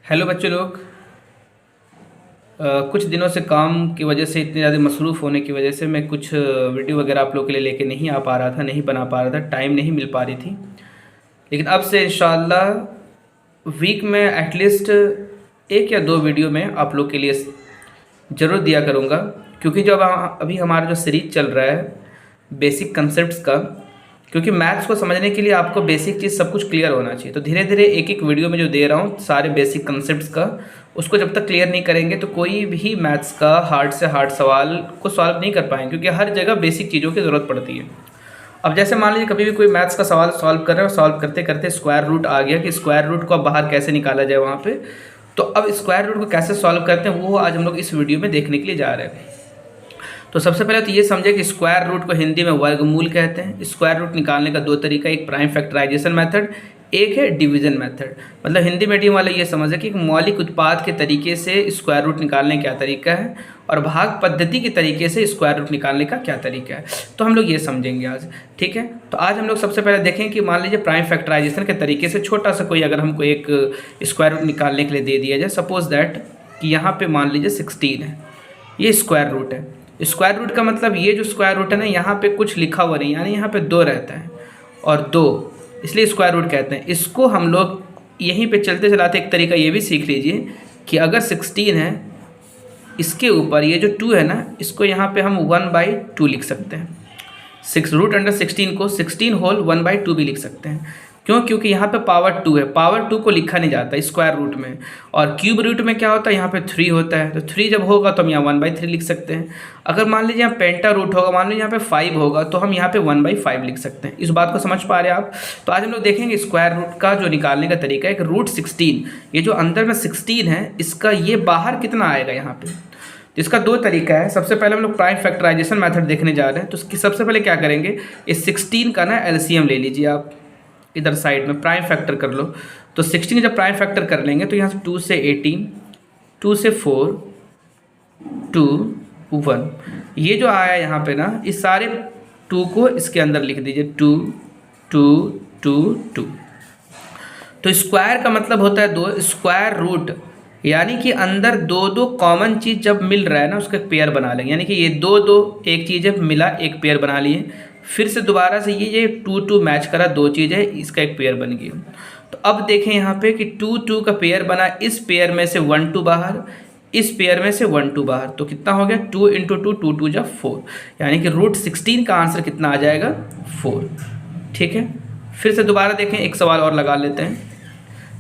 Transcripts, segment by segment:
Hello बच्चे लोग। कुछ दिनों से काम की वजह से इतनी ज़्यादा मसरूफ़ होने की वजह से मैं कुछ वीडियो वगैरह आप लोग के लिए लेके नहीं आ पा रहा था, नहीं बना पा रहा था, टाइम नहीं मिल पा रही थी। लेकिन अब से इंशाल्लाह वीक में एटलीस्ट एक या दो वीडियो में आप लोग के लिए ज़रूर दिया करूँगा, क्योंकि जो अभी हमारा जो सीरीज चल रहा है बेसिक कंसेप्ट्स का, क्योंकि मैथ्स को समझने के लिए आपको बेसिक चीज़ सब कुछ क्लियर होना चाहिए। तो धीरे धीरे एक एक वीडियो में जो दे रहा हूँ सारे बेसिक कंसेप्ट्स का, उसको जब तक क्लियर नहीं करेंगे तो कोई भी मैथ्स का हार्ड से हार्ड सवाल को सॉल्व नहीं कर पाएंगे, क्योंकि हर जगह बेसिक चीज़ों की ज़रूरत पड़ती है। अब जैसे मान लीजिए कभी भी कोई मैथ्स का सवाल सॉल्व कर रहे हो, सॉल्व करते करते स्क्वायर रूट आ गया कि स्क्वायर रूट को अब बाहर कैसे निकाला जाए वहाँ पे, तो अब स्क्वायर रूट को कैसे सॉल्व करते हैं वो आज हम लोग इस वीडियो में देखने के लिए जा रहे हैं। तो सबसे पहले तो ये समझे कि स्क्वायर रूट को हिंदी में वर्गमूल कहते हैं। स्क्वायर रूट निकालने का दो तरीका, एक प्राइम फैक्टराइजेशन मेथड, एक है डिवीजन मेथड। मतलब हिंदी मीडियम वाले ये समझे कि मौलिक उत्पाद के तरीके से स्क्वायर रूट निकालने का क्या तरीका है और भाग पद्धति के तरीके से स्क्वायर रूट निकालने का क्या तरीका है। तो हम लोग ये समझेंगे आज, ठीक है। तो आज हम लोग सबसे पहले देखें कि मान लीजिए प्राइम फैक्टराइजेशन के तरीके से छोटा सा कोई अगर हमको एक स्क्वायर रूट निकालने के लिए दे दिया जाए, सपोज दैट कि यहाँ पे मान लीजिए 16 है, ये स्क्वायर रूट है। स्क्वायर रूट का मतलब ये जो स्क्वायर रूट है ना, यहाँ पे कुछ लिखा हुआ नहीं, यानी यहाँ पे 2 रहता है और 2, इसलिए स्क्वायर रूट कहते हैं। इसको हम लोग यहीं पे चलते चलाते एक तरीका ये भी सीख लीजिए कि अगर 16 है, इसके ऊपर ये जो 2 है ना, इसको यहाँ पे हम 1/2 लिख सकते हैं। 6 रूट अंडर 16 को 16 होल 1/2 भी लिख सकते हैं। क्यों? क्योंकि यहाँ पे पावर 2 है, पावर 2 को लिखा नहीं जाता स्क्वायर रूट में। और क्यूब रूट में क्या होता है, यहाँ पे 3 होता है, तो 3 जब होगा तो हम यहाँ 1/3 लिख सकते हैं। अगर मान लीजिए यहाँ पेंटा रूट होगा, मान लीजिए यहाँ पे 5 होगा, तो हम यहाँ पे 1/5 लिख सकते हैं। इस बात को समझ पा रहे हैं आप? तो आज हम लोग देखेंगे स्क्वायर रूट का जो निकालने का तरीका है। एक रूट 16, ये जो अंदर में 16 है, इसका ये बाहर कितना आएगा यहाँ पे, जिसका दो तरीका है। सबसे पहले हम लोग प्राइम फैक्टराइजेशन मेथड देखने जा रहे हैं। तो इसकी सबसे पहले क्या करेंगे, इस 16 का ना एलसीएम ले लीजिए आप, इधर साइड में प्राइम फैक्टर कर लो। तो 16 जब प्राइम फैक्टर कर लेंगे तो यहाँ से 2 से 18, 2 से 4, 2, 1, ये जो आया यहाँ पे ना, इस सारे 2 को इसके अंदर लिख दीजिए, 2, 2, 2, 2। तो स्क्वायर का मतलब होता है 2, स्क्वायर रूट यानी कि अंदर 2 कॉमन चीज़ जब मिल रहा है ना, उसका पेयर बना लेंगे। यानी कि ये 2 एक चीज़ है, मिला एक पेयर बना लिए, फिर से दोबारा से ये 2 मैच करा, 2 चीज़ है, इसका एक पेयर बन गया। तो अब देखें यहाँ पे कि 2 का पेयर बना, इस पेयर में से 1 2 बाहर, इस पेयर में से 1 2 बाहर, तो कितना हो गया 2 × 2, 2 2 जा 4, यानी कि रूट 16 का आंसर कितना आ जाएगा 4। ठीक है, फिर से दोबारा देखें, एक सवाल और लगा लेते हैं।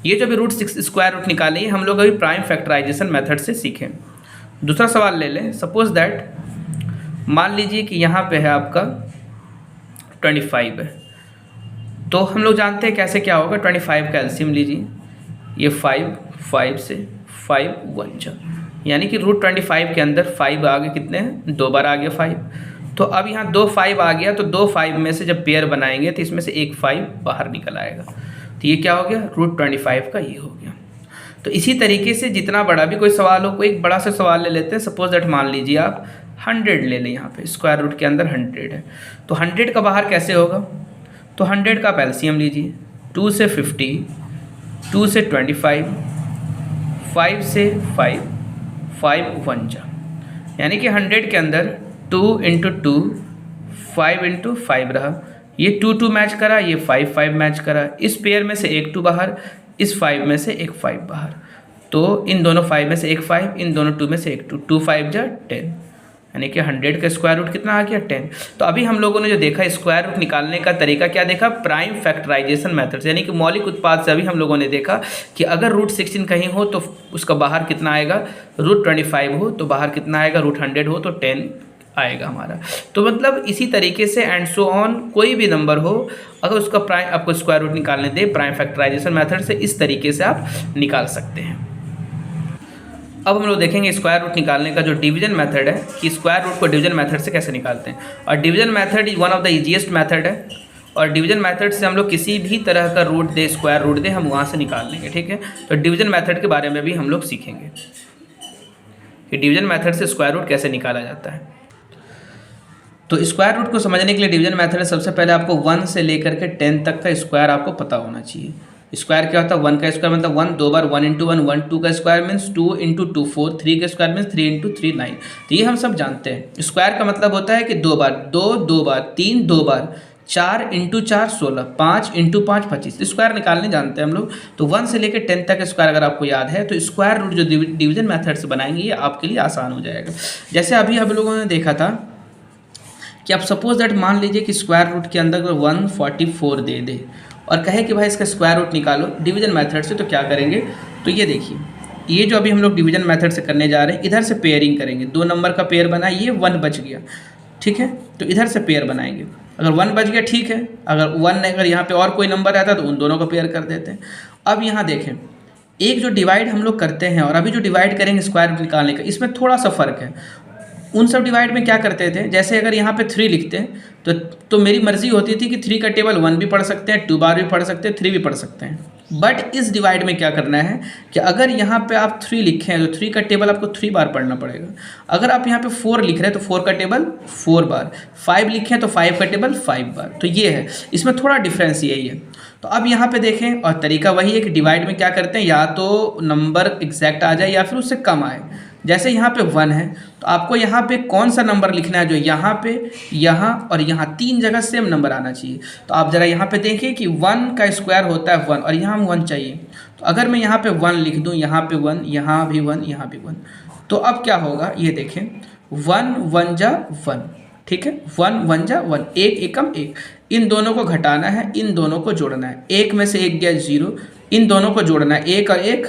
ये जो भी रूट स्क्वायर रूट निकाले हम लोग अभी प्राइम फैक्टराइजेशन मेथड से सीखें। दूसरा सवाल ले लें। सपोज दैट मान लीजिए कि यहाँ पे है आपका 25 है, तो हम लोग जानते हैं कैसे क्या होगा। 25 का एलसीएम लीजिए, ये 5 से 5 1 जा, यानी कि रूट 25 के अंदर 5 आगे कितने हैं, 2 बार आ गया 5। तो अब यहाँ 2 5 आ गया, तो 2 5 में से जब पेयर बनाएंगे तो इसमें से एक 5 बाहर निकल आएगा। तो ये क्या हो गया, रूट 25 का ये हो गया। तो इसी तरीके से जितना बड़ा भी कोई सवाल हो, कोई एक बड़ा सा सवाल ले लेते हैं। सपोज दैट मान लीजिए आप 100 ले लें, यहाँ पे स्क्वायर रूट के अंदर 100 है, तो 100 का बाहर कैसे होगा, तो 100 का आप एलसीएम लीजिए, 2 से 50, 2 से 25, 5 से 5, 5 1 जा, यानी कि 100 के अंदर 2 × 2, 5 × 5 रहा, ये 2 2 मैच करा, ये 5 5 मैच करा, इस पेयर में से एक 2 बाहर, इस 5 में से एक 5 बाहर, तो इन दोनों 5 में से एक 5, इन दोनों 2 में से एक 2, 2 5 जा 10, यानी कि 100 का स्क्वायर रूट कितना आ गया 10। तो अभी हम लोगों ने जो देखा स्क्वायर रूट निकालने का तरीका क्या देखा, प्राइम फैक्टराइजेशन मेथड से, यानी कि मौलिक उत्पाद से। अभी हम लोगों ने देखा कि अगर रूट 16 कहीं हो तो उसका बाहर कितना आएगा, रूट 25 हो तो बाहर कितना आएगा, रूट 100 हो तो 10 आएगा हमारा। तो मतलब इसी तरीके से एंड सो ऑन, कोई भी नंबर हो अगर उसका प्राइम आपको स्क्वायर रूट निकालने दे प्राइम फैक्टराइजेशन मेथड से, इस तरीके से आप निकाल सकते हैं। अब हम लोग देखेंगे स्क्वायर रूट निकालने का जो डिवीजन मेथड है, कि स्क्वायर रूट को डिवीजन मेथड से कैसे निकालते हैं। और division method is one of the easiest method है, और डिवीजन मेथड से हम लोग किसी भी तरह का रूट दे, स्क्वायर रूट दे, हम वहाँ से निकाल लेंगे। ठीक है, तो डिवीजन मेथड के बारे में भी हम लोग सीखेंगे कि डिवीजन मेथड से स्क्वायर रूट कैसे निकाला जाता है। तो स्क्वायर रूट को समझने के लिए डिवीजन मेथड है, सबसे पहले आपको 1 से लेकर के 10 तक का स्क्वायर आपको पता होना चाहिए। स्क्वायर क्या होता है, 1 का स्क्वायर मतलब 1, 2 बार 1 इंटू 1, 1, 2 का स्क्वायर मीन्स 2 इंटू 2 4, 3 का स्क्वायर मीन्स 3 इंटू 3 9। तो ये हम सब जानते हैं। स्क्वायर का मतलब होता है कि 2 बार, 2 बार, 3 2 बार, 4 इंटू 4 16, 5 इंटू 5 25। स्क्वायर निकालने जानते हैं हम लोग। तो 1 से लेकर 10 तक स्क्वायर अगर आपको याद है तो स्क्वायर रूट जो डिवीजन मेथड से बनाएंगे ये आपके लिए आसान हो जाएगा। जैसे अभी हम लोगों ने देखा था कि आप सपोज दैट मान लीजिए कि स्क्वायर रूट के अंदर 144 दे दे और कहे कि भाई इसका स्क्वायर रूट निकालो डिवीजन मेथड से, तो क्या करेंगे, तो ये देखिए, ये जो अभी हम लोग डिवीजन मेथड से करने जा रहे हैं, इधर से पेयरिंग करेंगे। 2 नंबर का पेयर बना, ये 1 बच गया, ठीक है, तो इधर से पेयर बनाएंगे। अगर 1 बच गया ठीक है, अगर यहाँ पे और कोई नंबर रहता तो उन दोनों को पेयर कर देते हैं। अब यहाँ देखें, एक जो डिवाइड हम लोग करते हैं और अभी जो डिवाइड करेंगे स्क्वायर रूट निकालने का, इसमें थोड़ा सा फ़र्क है। उन सब डिवाइड में क्या करते थे, जैसे अगर यहाँ पे 3 लिखते हैं तो मेरी मर्जी होती थी कि 3 का टेबल 1 भी पढ़ सकते हैं, 2 बार भी पढ़ सकते हैं, 3 भी पढ़ सकते हैं। बट इस डिवाइड में क्या करना है कि अगर यहाँ पे आप 3 लिखे हैं तो 3 का टेबल आपको 3 बार पढ़ना पड़ेगा। अगर आप यहाँ पे 4 लिख रहे हैं तो 4 का टेबल 4 बार, 5 लिखे हैं तो 5 का टेबल 5 बार। तो ये है, इसमें थोड़ा डिफरेंस यही है। तो अब यहाँ पे देखें, और तरीका वही है कि डिवाइड में क्या करते हैं, या तो नंबर एग्जैक्ट आ जाए या फिर उससे कम आए। जैसे यहाँ पे 1 है तो आपको यहाँ पे कौन सा नंबर लिखना है, जो यहाँ पे, यहाँ और यहाँ 3 जगह सेम नंबर आना चाहिए। तो आप ज़रा यहाँ पे देखिए कि 1 का स्क्वायर होता है 1 और यहाँ 1 चाहिए। तो अगर मैं यहाँ पे 1 लिख दूँ, यहाँ पे 1, यहाँ भी 1, यहाँ भी 1, तो अब क्या होगा ये देखें, 1 1 जा 1, ठीक है, 1 1 जा 1, 1 एकम 1। इन दोनों को घटाना है, इन दोनों को जोड़ना है, 1 में से 1 गया 0, इन दोनों को जोड़ना है, 1 और 1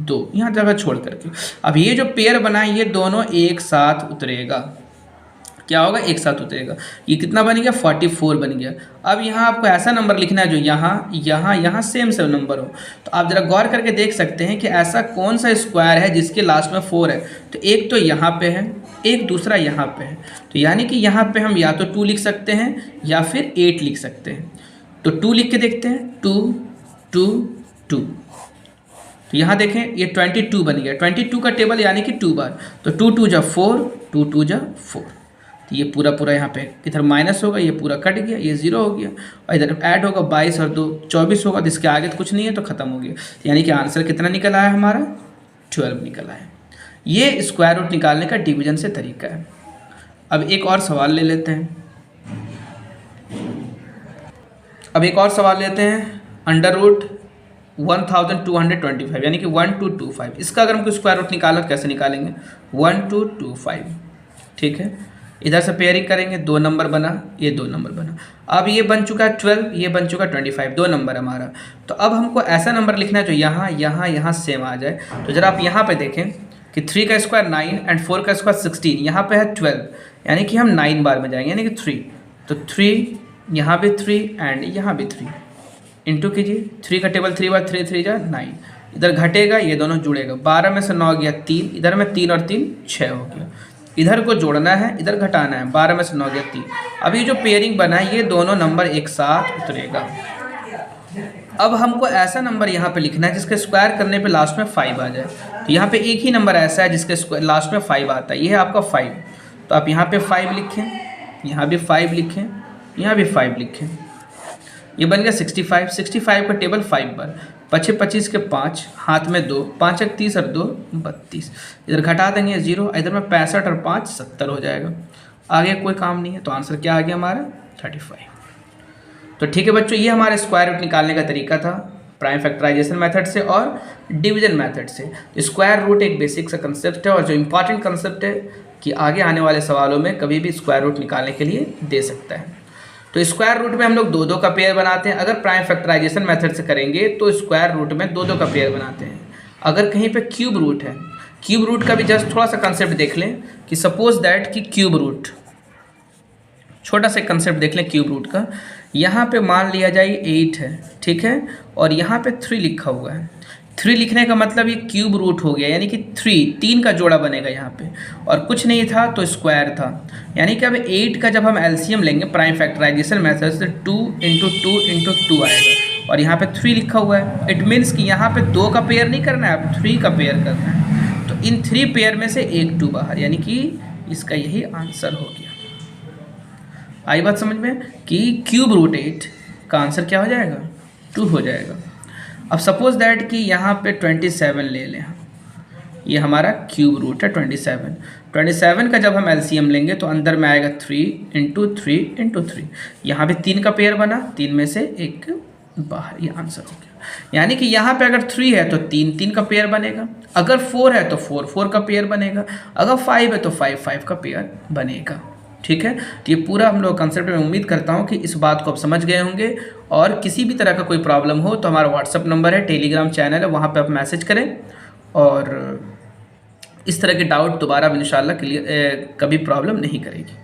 2, यहाँ जगह छोड़ करके। अब ये जो पेयर बना है ये दोनों एक साथ उतरेगा, क्या होगा, एक साथ उतरेगा। ये कितना बन गया, 44 बन गया। अब यहाँ आपको ऐसा नंबर लिखना है जो यहाँ सेम नंबर हो। तो आप ज़रा गौर करके देख सकते हैं कि ऐसा कौन सा स्क्वायर है जिसके लास्ट में 4 है। तो एक तो यहाँ पे है, एक दूसरा यहाँ पे है। तो यानी कि यहाँ पे हम या तो 2 लिख सकते हैं या फिर 8 लिख सकते हैं। तो 2 लिख के देखते हैं, 2 2 2। तो यहाँ देखें ये 22 बन गया, 22 का टेबल यानी कि 2 बार। तो 2 2 जा 4, 2 2 जा 4। तो ये पूरा यहाँ पे इधर माइनस होगा, ये पूरा कट गया, ये 0 हो गया, और इधर ऐड होगा 22 और 2 24 होगा। तो इसके आगे तो कुछ नहीं है, तो ख़त्म हो गया। यानी कि आंसर कितना निकल आया हमारा, 12 निकल आया। ये स्क्वायर रूट निकालने का डिवीजन से तरीका है। अब एक और सवाल ले लेते हैं, अंडर रूट 1225 यानी कि 1225, इसका अगर हमको स्क्वायर रूट निकालना कैसे निकालेंगे, 1225, ठीक है। इधर से पेयरिंग करेंगे, 2 नंबर बना, ये 2 नंबर बना। अब ये बन चुका है 12, ये बन चुका 25, 2 नंबर हमारा। तो अब हमको ऐसा नंबर लिखना है जो यहाँ सेम आ जाए। तो जरा आप यहाँ पे देखें कि 3 का स्क्वायर 9 एंड 4 का स्क्वायर 16, यहाँ पे है 12, यानी कि हम 9 बार में जाएंगे, यानी कि 3। तो 3, यहाँ भी 3 एंड यहाँ भी 3, इंटू कीजिए, 3 का टेबल 3 बार, 3 3 जा 9, इधर घटेगा, ये दोनों जुड़ेगा, 12 में से 9 गया 3, इधर में 3 और 3 6 हो गया। इधर को जोड़ना है, इधर घटाना है, 12 में से 9 गया 3। अब ये जो पेयरिंग बना है ये दोनों नंबर एक साथ उतरेगा। अब हमको ऐसा नंबर यहाँ पे लिखना है जिसके स्क्वायर करने पे लास्ट में 5 आ जाए। तो यहाँ पे एक ही नंबर ऐसा है जिसके लास्ट में 5 आता है, ये है आपका 5। तो आप यहाँ पे 5 लिखें, यहाँ भी 5 लिखें, यहाँ भी 5 लिखें, ये बन गया 65। 65 का टेबल 5 बार, 25 25 के 5, हाथ में 2, 5 1 30 और 2 32, इधर घटा देंगे 0, इधर में 65 और 5 70 हो जाएगा। आगे कोई काम नहीं है, तो आंसर क्या आ गया हमारा 35। तो ठीक है बच्चों, ये हमारे स्क्वायर रूट निकालने का तरीका था प्राइम फैक्टराइजेशन मेथड से और डिवीजन मेथड से। स्क्वायर रूट एक बेसिक सा कंसेप्ट है और जो इम्पॉर्टेंट कंसेप्ट है कि आगे आने वाले सवालों में कभी भी स्क्वायर रूट निकालने के लिए दे सकता है। तो स्क्वायर रूट में हम लोग 2 2 का पेयर बनाते हैं। अगर प्राइम फैक्टराइजेशन मेथड से करेंगे तो स्क्वायर रूट में 2 2 का पेयर बनाते हैं। अगर कहीं पे क्यूब रूट है, क्यूब रूट का भी जस्ट थोड़ा सा कंसेप्ट देख लें कि सपोज दैट कि क्यूब रूट, छोटा सा कंसेप्ट देख लें क्यूब रूट का। यहाँ पे मान लिया जाए 8 है, ठीक है, और यहाँ पे 3 लिखा हुआ है। 3 लिखने का मतलब ये क्यूब रूट हो गया, यानी कि 3 का जोड़ा बनेगा यहाँ पे, और कुछ नहीं था तो स्क्वायर था। यानी कि अब 8 का जब हम एलसीएम लेंगे प्राइम फैक्टराइजेशन मेथड से 2 इंटू 2 इंटू 2 आएगा, और यहाँ पे 3 लिखा हुआ है। इट मीन्स कि यहाँ पे 2 का पेयर नहीं करना है, अब 3 का पेयर करना है। तो इन 3 पेयर में से एक 2 बाहर, यानी कि इसका यही आंसर हो गया। आई बात समझ में कि क्यूब रूट 8 का आंसर क्या हो जाएगा, 2 हो जाएगा। अब सपोज दैट कि यहाँ पे 27 ले लें हम, ये हमारा क्यूब रूट है 27। 27 का जब हम एलसीएम लेंगे तो अंदर में आएगा 3 इंटू 3 इंटू 3, यहाँ पे 3 का पेयर बना, 3 में से एक बाहर, ये आंसर हो गया। यानी कि यहाँ पे अगर 3 है तो 3 का पेयर बनेगा, अगर 4 है तो 4 का पेयर बनेगा, अगर 5 है तो 5 का पेयर बनेगा। ठीक है, तो ये पूरा हम लोग कंसेप्ट में उम्मीद करता हूँ कि इस बात को आप समझ गए होंगे। और किसी भी तरह का कोई प्रॉब्लम हो तो हमारा व्हाट्सअप नंबर है, टेलीग्राम चैनल है, वहाँ पे आप मैसेज करें और इस तरह के डाउट दोबारा इंशाल्लाह क्लियर कभी प्रॉब्लम नहीं करेगी।